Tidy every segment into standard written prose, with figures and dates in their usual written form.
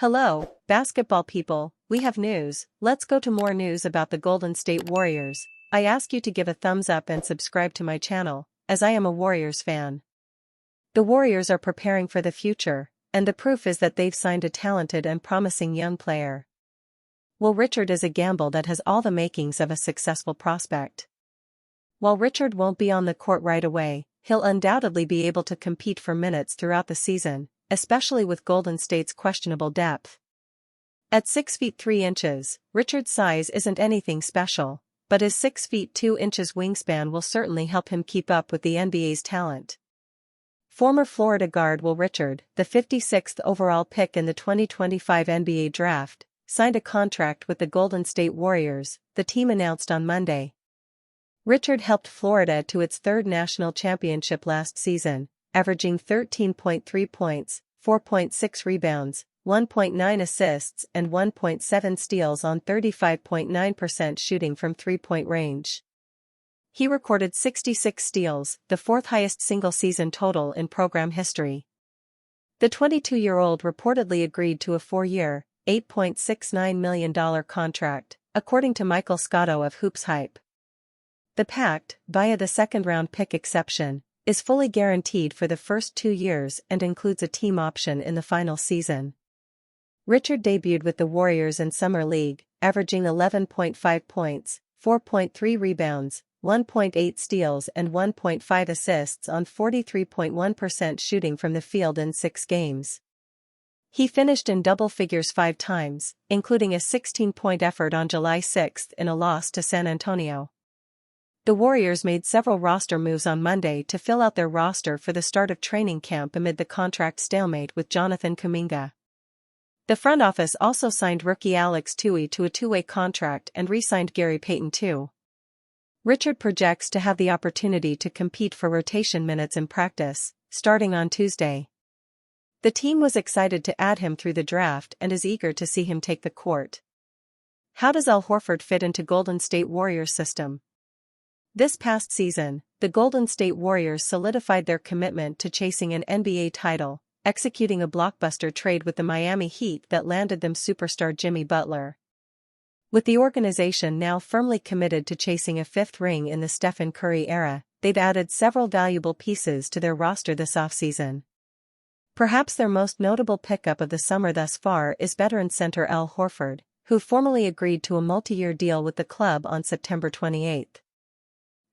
Hello, basketball people, we have news. Let's go to more news about the Golden State Warriors. I ask you to give a thumbs up and subscribe to my channel, as I am a Warriors fan. The Warriors are preparing for the future, and the proof is that they've signed a talented and promising young player. Will Richard is a gamble that has all the makings of a successful prospect. While Richard won't be on the court right away, he'll undoubtedly be able to compete for minutes throughout the season, especially with Golden State's questionable depth. At 6 feet 3 inches, Richard's size isn't anything special, but his 6 feet 2 inches wingspan will certainly help him keep up with the NBA's talent. Former Florida guard Will Richard, the 56th overall pick in the 2025 NBA draft, signed a contract with the Golden State Warriors, the team announced on Monday. Richard helped Florida to its third national championship last season, averaging 13.3 points, 4.6 rebounds, 1.9 assists and 1.7 steals on 35.9% shooting from three-point range. He recorded 66 steals, the fourth highest single-season total in program history. The 22-year-old reportedly agreed to a 4-year, $8.69 million contract, according to Michael Scotto of Hoops Hype. The pact, via the second-round pick exception, is fully guaranteed for the first 2 years and includes a team option in the final season. Richard debuted with the Warriors in Summer League, averaging 11.5 points, 4.3 rebounds, 1.8 steals and 1.5 assists on 43.1% shooting from the field in 6 games. He finished in double figures 5 times, including a 16-point effort on July 6 in a loss to San Antonio. The Warriors made several roster moves on Monday to fill out their roster for the start of training camp amid the contract stalemate with Jonathan Kuminga. The front office also signed rookie Alex Tui to a 2-way contract and re-signed Gary Payton too. Richard projects to have the opportunity to compete for rotation minutes in practice, starting on Tuesday. The team was excited to add him through the draft and is eager to see him take the court. How does Al Horford fit into Golden State Warriors' system? This past season, the Golden State Warriors solidified their commitment to chasing an NBA title, executing a blockbuster trade with the Miami Heat that landed them superstar Jimmy Butler. With the organization now firmly committed to chasing a 5th ring in the Stephen Curry era, they've added several valuable pieces to their roster this offseason. Perhaps their most notable pickup of the summer thus far is veteran center Al Horford, who formally agreed to a multi-year deal with the club on September 28.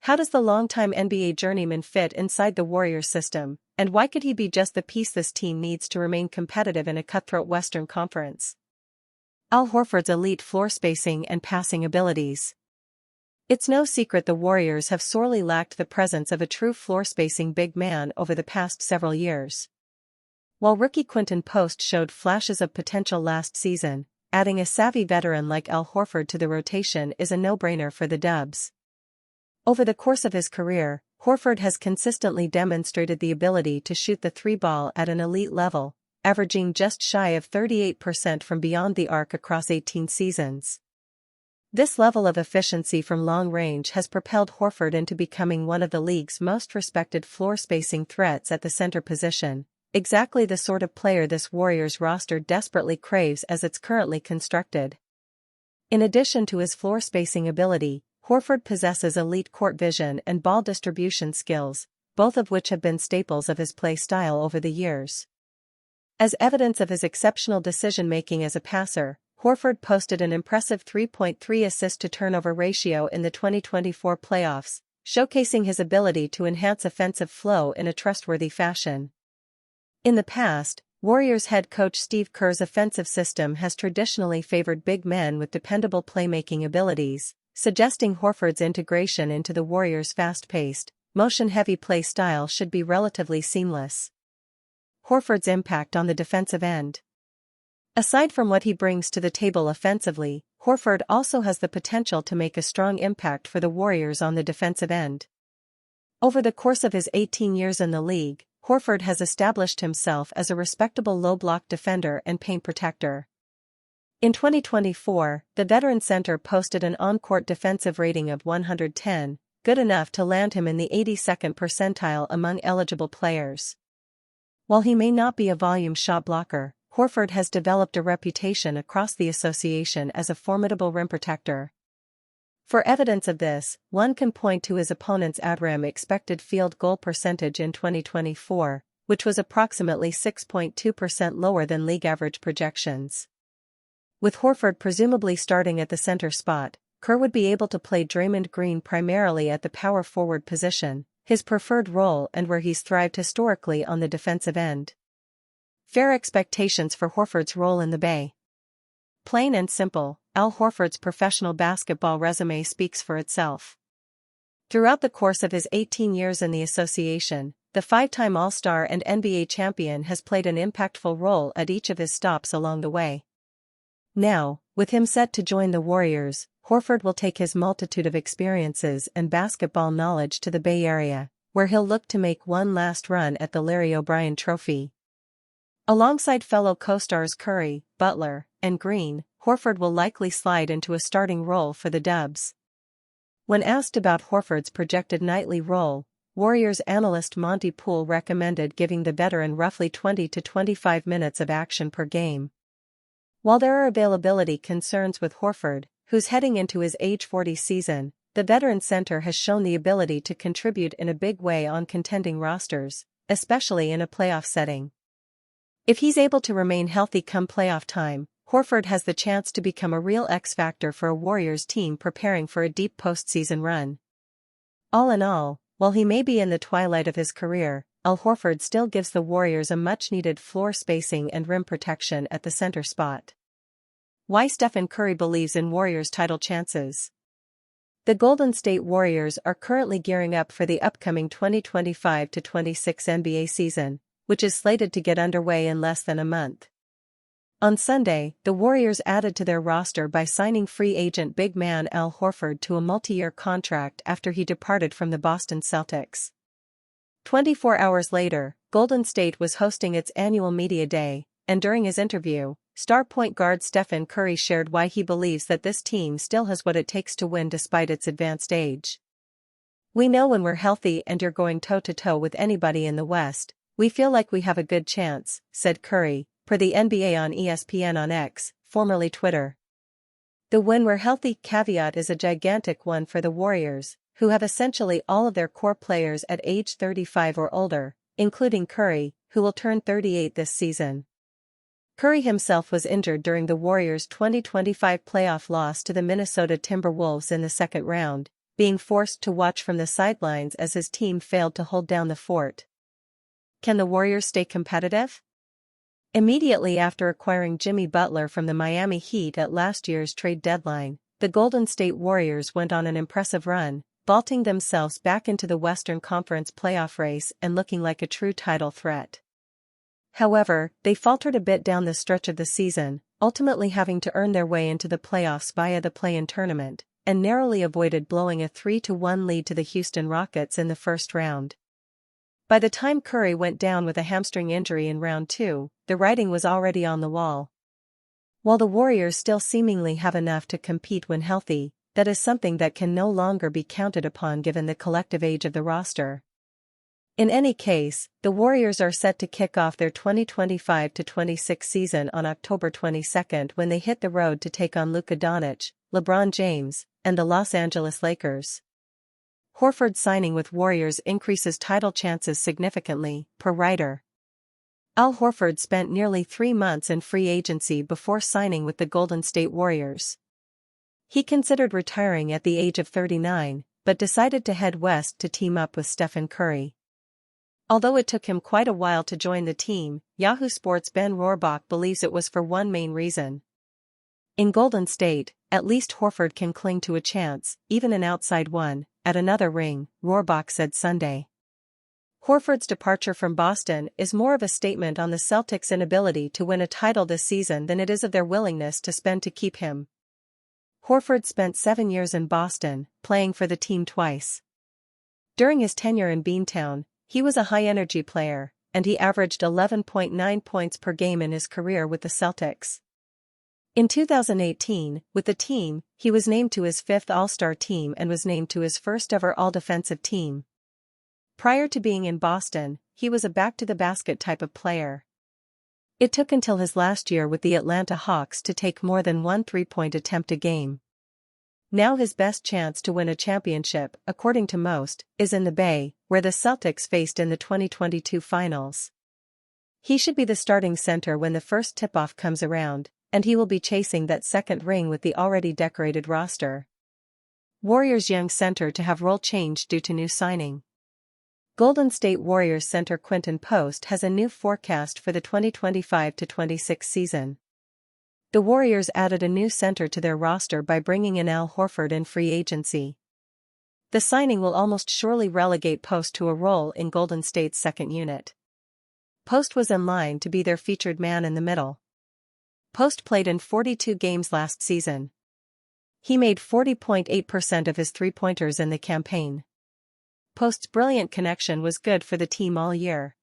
How does the longtime NBA journeyman fit inside the Warriors system, and why could he be just the piece this team needs to remain competitive in a cutthroat Western Conference? Al Horford's elite floor spacing and passing abilities. It's no secret the Warriors have sorely lacked the presence of a true floor spacing big man over the past several years. While rookie Quinton Post showed flashes of potential last season, adding a savvy veteran like Al Horford to the rotation is a no-brainer for the Dubs. Over the course of his career, Horford has consistently demonstrated the ability to shoot the 3-ball at an elite level, averaging just shy of 38% from beyond the arc across 18 seasons. This level of efficiency from long range has propelled Horford into becoming one of the league's most respected floor spacing threats at the center position, exactly the sort of player this Warriors roster desperately craves as it's currently constructed. In addition to his floor spacing ability, Horford possesses elite court vision and ball distribution skills, both of which have been staples of his play style over the years. As evidence of his exceptional decision-making as a passer, Horford posted an impressive 3.3 assist-to-turnover ratio in the 2024 playoffs, showcasing his ability to enhance offensive flow in a trustworthy fashion. In the past, Warriors head coach Steve Kerr's offensive system has traditionally favored big men with dependable playmaking abilities, suggesting Horford's integration into the Warriors' fast-paced, motion-heavy play style should be relatively seamless. Horford's impact on the defensive end. Aside from what he brings to the table offensively, Horford also has the potential to make a strong impact for the Warriors on the defensive end. Over the course of his 18 years in the league, Horford has established himself as a respectable low-block defender and paint protector. In 2024, the veteran center posted an on-court defensive rating of 110, good enough to land him in the 82nd percentile among eligible players. While he may not be a volume shot blocker, Horford has developed a reputation across the association as a formidable rim protector. For evidence of this, one can point to his opponent's at-rim expected field goal percentage in 2024, which was approximately 6.2% lower than league average projections. With Horford presumably starting at the center spot, Kerr would be able to play Draymond Green primarily at the power forward position, his preferred role and where he's thrived historically on the defensive end. Fair expectations for Horford's role in the Bay. Plain and simple, Al Horford's professional basketball resume speaks for itself. Throughout the course of his 18 years in the association, the five-time All-Star and NBA champion has played an impactful role at each of his stops along the way. Now, with him set to join the Warriors, Horford will take his multitude of experiences and basketball knowledge to the Bay Area, where he'll look to make one last run at the Larry O'Brien Trophy. Alongside fellow co-stars Curry, Butler, and Green, Horford will likely slide into a starting role for the Dubs. When asked about Horford's projected nightly role, Warriors analyst Monty Poole recommended giving the veteran roughly 20 to 25 minutes of action per game. While there are availability concerns with Horford, who's heading into his age 40 season, the veteran center has shown the ability to contribute in a big way on contending rosters, especially in a playoff setting. If he's able to remain healthy come playoff time, Horford has the chance to become a real X-factor for a Warriors team preparing for a deep postseason run. All in all, while he may be in the twilight of his career, Al Horford still gives the Warriors a much-needed floor spacing and rim protection at the center spot. Why Stephen Curry believes in Warriors title chances. The Golden State Warriors are currently gearing up for the upcoming 2025-26 NBA season, which is slated to get underway in less than a month. On Sunday, the Warriors added to their roster by signing free agent big man Al Horford to a multi-year contract after he departed from the Boston Celtics. 24 hours later, Golden State was hosting its annual media day, and during his interview, star point guard Stephen Curry shared why he believes that this team still has what it takes to win despite its advanced age. "We know when we're healthy and you're going toe-to-toe with anybody in the West, we feel like we have a good chance," said Curry, per the NBA on ESPN on X, formerly Twitter. The "when we're healthy" caveat is a gigantic one for the Warriors, who have essentially all of their core players at age 35 or older, including Curry, who will turn 38 this season. Curry himself was injured during the Warriors' 2025 playoff loss to the Minnesota Timberwolves in the second round, being forced to watch from the sidelines as his team failed to hold down the fort. Can the Warriors stay competitive? Immediately after acquiring Jimmy Butler from the Miami Heat at last year's trade deadline, the Golden State Warriors went on an impressive run, vaulting themselves back into the Western Conference playoff race and looking like a true title threat. However, they faltered a bit down the stretch of the season, ultimately having to earn their way into the playoffs via the play-in tournament, and narrowly avoided blowing a 3-1 lead to the Houston Rockets in the first round. By the time Curry went down with a hamstring injury in round 2, the writing was already on the wall. While the Warriors still seemingly have enough to compete when healthy, that is something that can no longer be counted upon given the collective age of the roster. In any case, the Warriors are set to kick off their 2025-26 season on October 22 when they hit the road to take on Luka Doncic, LeBron James, and the Los Angeles Lakers. Horford's signing with Warriors increases title chances significantly, per writer. Al Horford spent nearly 3 months in free agency before signing with the Golden State Warriors. He considered retiring at the age of 39, but decided to head west to team up with Stephen Curry. Although it took him quite a while to join the team, Yahoo Sports' Ben Rohrbach believes it was for one main reason. In Golden State, at least Horford can cling to a chance, even an outside one, at another ring, Rohrbach said Sunday. Horford's departure from Boston is more of a statement on the Celtics' inability to win a title this season than it is of their willingness to spend to keep him. Horford spent 7 years in Boston, playing for the team twice. During his tenure in Beantown, he was a high-energy player, and he averaged 11.9 points per game in his career with the Celtics. In 2018, with the team, he was named to his 5th All-Star team and was named to his first-ever All-Defensive team. Prior to being in Boston, he was a back-to-the-basket type of player. It took until his last year with the Atlanta Hawks to take more than one three-point attempt a game. Now his best chance to win a championship, according to most, is in the Bay, where the Celtics faced in the 2022 finals. He should be the starting center when the first tip-off comes around, and he will be chasing that second ring with the already decorated roster. Warriors young center to have role change due to new signing. Golden State Warriors center Quinton Post has a new forecast for the 2025-26 season. The Warriors added a new center to their roster by bringing in Al Horford in free agency. The signing will almost surely relegate Post to a role in Golden State's second unit. Post was in line to be their featured man in the middle. Post played in 42 games last season. He made 40.8% of his three-pointers in the campaign. Post's brilliant connection was good for the team all year.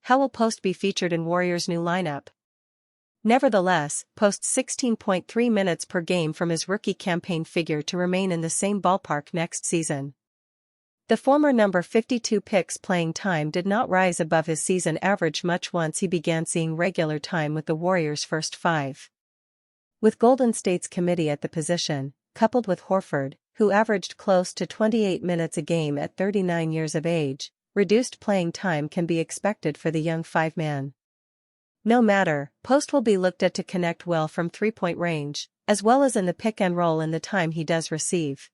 How will Post be featured in Warriors' new lineup? Nevertheless, Post's 16.3 minutes per game from his rookie campaign figure to remain in the same ballpark next season. The former number 52 pick's playing time did not rise above his season average much once he began seeing regular time with the Warriors' first five. With Golden State's committee at the position, coupled with Horford, who averaged close to 28 minutes a game at 39 years of age, reduced playing time can be expected for the young five-man. No matter, Post will be looked at to connect well from three-point range, as well as in the pick and roll in the time he does receive.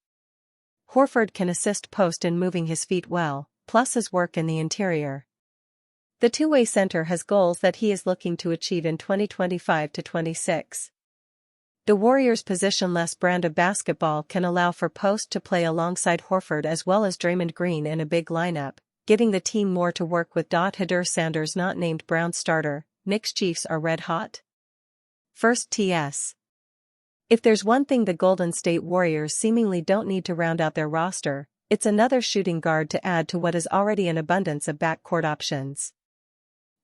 Horford can assist Post in moving his feet well, plus his work in the interior. The two-way center has goals that he is looking to achieve in 2025-26. The Warriors' positionless brand of basketball can allow for Post to play alongside Horford as well as Draymond Green in a big lineup, giving the team more to work with. Hader Sanders not named Brown starter. Knicks Chiefs are red hot? First TS. If there's one thing the Golden State Warriors seemingly don't need to round out their roster, it's another shooting guard to add to what is already an abundance of backcourt options.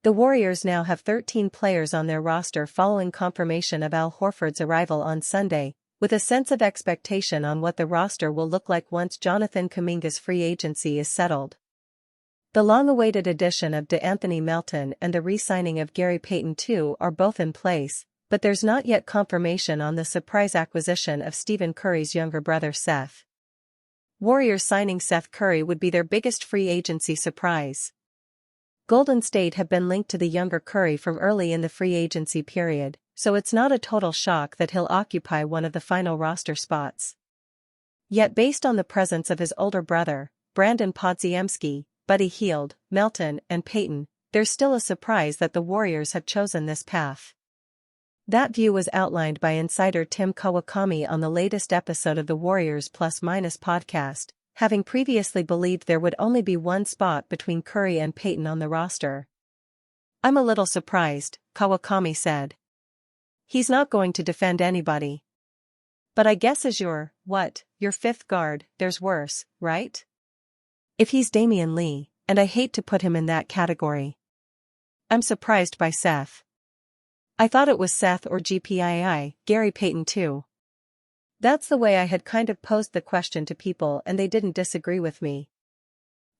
The Warriors now have 13 players on their roster following confirmation of Al Horford's arrival on Sunday, with a sense of expectation on what the roster will look like once Jonathan Kuminga's free agency is settled. The long-awaited addition of DeAnthony Melton and the re-signing of Gary Payton II are both in place, but there's not yet confirmation on the surprise acquisition of Stephen Curry's younger brother Seth. Warriors signing Seth Curry would be their biggest free agency surprise. Golden State have been linked to the younger Curry from early in the free agency period, so it's not a total shock that he'll occupy one of the final roster spots. Yet based on the presence of his older brother, Brandon Podziemski, Buddy Hield, Melton, and Payton, there's still a surprise that the Warriors have chosen this path. That view was outlined by insider Tim Kawakami on the latest episode of the Warriors Plus Minus podcast, having previously believed there would only be one spot between Curry and Payton on the roster. "I'm a little surprised," Kawakami said. "He's not going to defend anybody. But I guess as your fifth guard, there's worse, right? If he's Damian Lee, and I hate to put him in that category. I'm surprised by Seth. I thought it was Seth or GPII, Gary Payton II. That's the way I had kind of posed the question to people and they didn't disagree with me."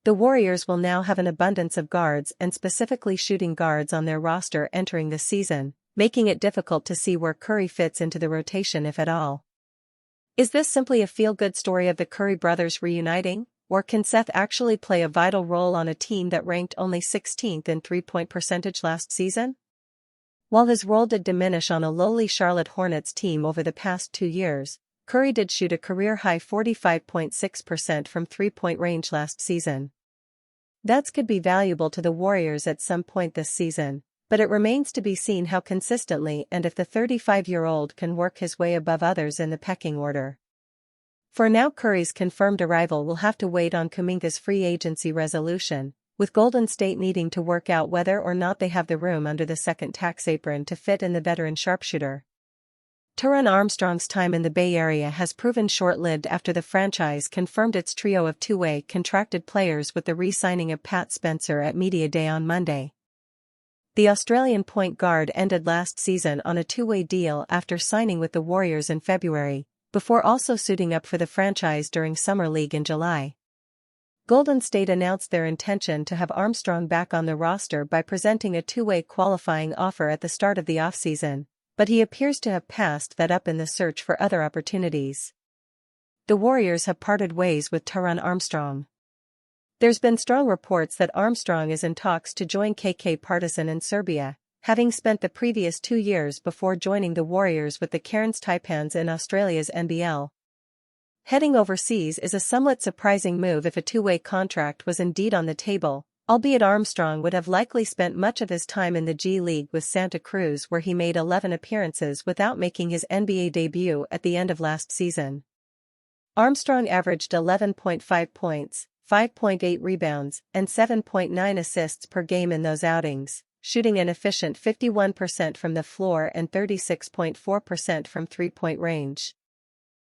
The Warriors will now have an abundance of guards and specifically shooting guards on their roster entering the season, making it difficult to see where Curry fits into the rotation if at all. Is this simply a feel-good story of the Curry brothers reuniting? Or can Seth actually play a vital role on a team that ranked only 16th in three-point percentage last season? While his role did diminish on a lowly Charlotte Hornets team over the past 2 years, Curry did shoot a career-high 45.6% from three-point range last season. That could be valuable to the Warriors at some point this season, but it remains to be seen how consistently and if the 35-year-old can work his way above others in the pecking order. For now, Curry's confirmed arrival will have to wait on Kuminga's free agency resolution, with Golden State needing to work out whether or not they have the room under the second tax apron to fit in the veteran sharpshooter. Taron Armstrong's time in the Bay Area has proven short-lived after the franchise confirmed its trio of two-way contracted players with the re-signing of Pat Spencer at Media Day on Monday. The Australian point guard ended last season on a two-way deal after signing with the Warriors in February, before also suiting up for the franchise during Summer League in July. Golden State announced their intention to have Armstrong back on the roster by presenting a two-way qualifying offer at the start of the offseason, but he appears to have passed that up in the search for other opportunities. The Warriors have parted ways with Taran Armstrong. There's been strong reports that Armstrong is in talks to join KK Partizan in Serbia, having spent the previous 2 years before joining the Warriors with the Cairns Taipans in Australia's NBL. Heading overseas is a somewhat surprising move if a two-way contract was indeed on the table, albeit Armstrong would have likely spent much of his time in the G League with Santa Cruz, where he made 11 appearances without making his NBA debut at the end of last season. Armstrong averaged 11.5 points, 5.8 rebounds, and 7.9 assists per game in those outings, shooting an efficient 51% from the floor and 36.4% from three-point range.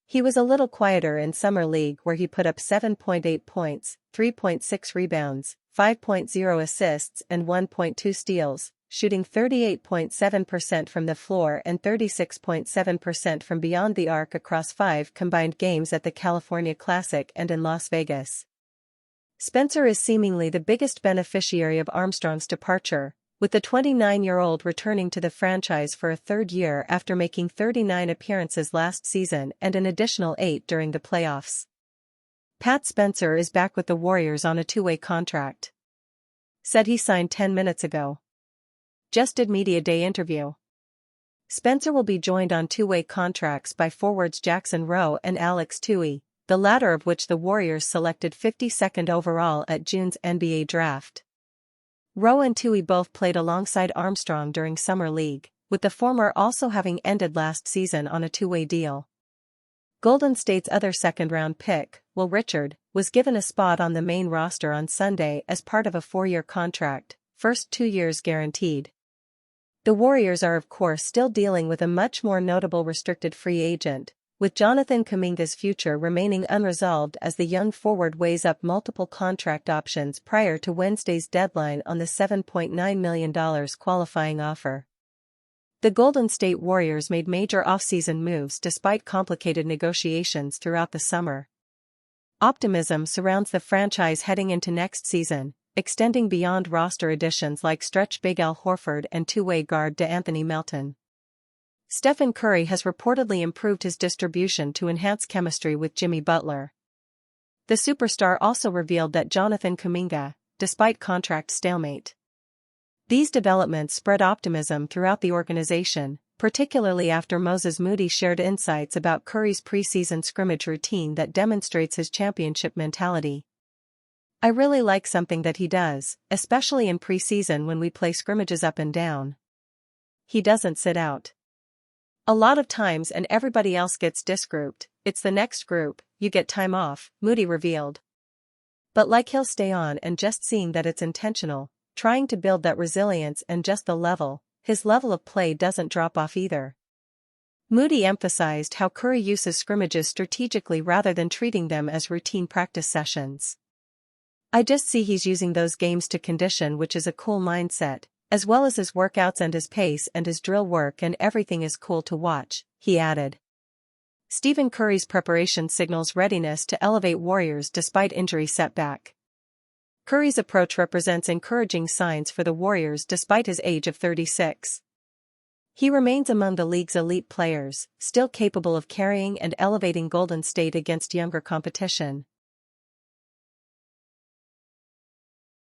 He was a little quieter in Summer League, where he put up 7.8 points, 3.6 rebounds, 5.0 assists and 1.2 steals, shooting 38.7% from the floor and 36.7% from beyond the arc across 5 combined games at the California Classic and in Las Vegas. Spencer is seemingly the biggest beneficiary of Armstrong's departure, with the 29-year-old returning to the franchise for a third year after making 39 appearances last season and an additional 8 during the playoffs. Pat Spencer is back with the Warriors on a two-way contract. Said he signed 10 minutes ago. Just did media day interview. Spencer will be joined on two-way contracts by forwards Jackson Rowe and Alex Tui, the latter of which the Warriors selected 52nd overall at June's NBA draft. Rowe and Tui both played alongside Armstrong during Summer League, with the former also having ended last season on a two-way deal. Golden State's other second-round pick, Will Richard, was given a spot on the main roster on Sunday as part of a 4-year contract, first 2 years guaranteed. The Warriors are of course still dealing with a much more notable restricted free agent, with Jonathan Kuminga's future remaining unresolved as the young forward weighs up multiple contract options prior to Wednesday's deadline on the $7.9 million qualifying offer. The Golden State Warriors made major offseason moves despite complicated negotiations throughout the summer. Optimism surrounds the franchise heading into next season, extending beyond roster additions like stretch big Al Horford and two-way guard DeAnthony Melton. Stephen Curry has reportedly improved his distribution to enhance chemistry with Jimmy Butler. The superstar also revealed that Jonathan Kuminga, despite contract stalemate. These developments spread optimism throughout the organization, particularly after Moses Moody shared insights about Curry's preseason scrimmage routine that demonstrates his championship mentality. "I really like something that he does, especially in preseason when we play scrimmages up and down. He doesn't sit out. A lot of times and everybody else gets disgrouped, it's the next group, you get time off," Moody revealed. "But like he'll stay on and just seeing that it's intentional, trying to build that resilience and just his level of play doesn't drop off either." Moody emphasized how Curry uses scrimmages strategically rather than treating them as routine practice sessions. "I just see he's using those games to condition, which is a cool mindset, as well as his workouts and his pace and his drill work, and everything is cool to watch," he added. Stephen Curry's preparation signals readiness to elevate Warriors despite injury setback. Curry's approach represents encouraging signs for the Warriors despite his age of 36. He remains among the league's elite players, still capable of carrying and elevating Golden State against younger competition.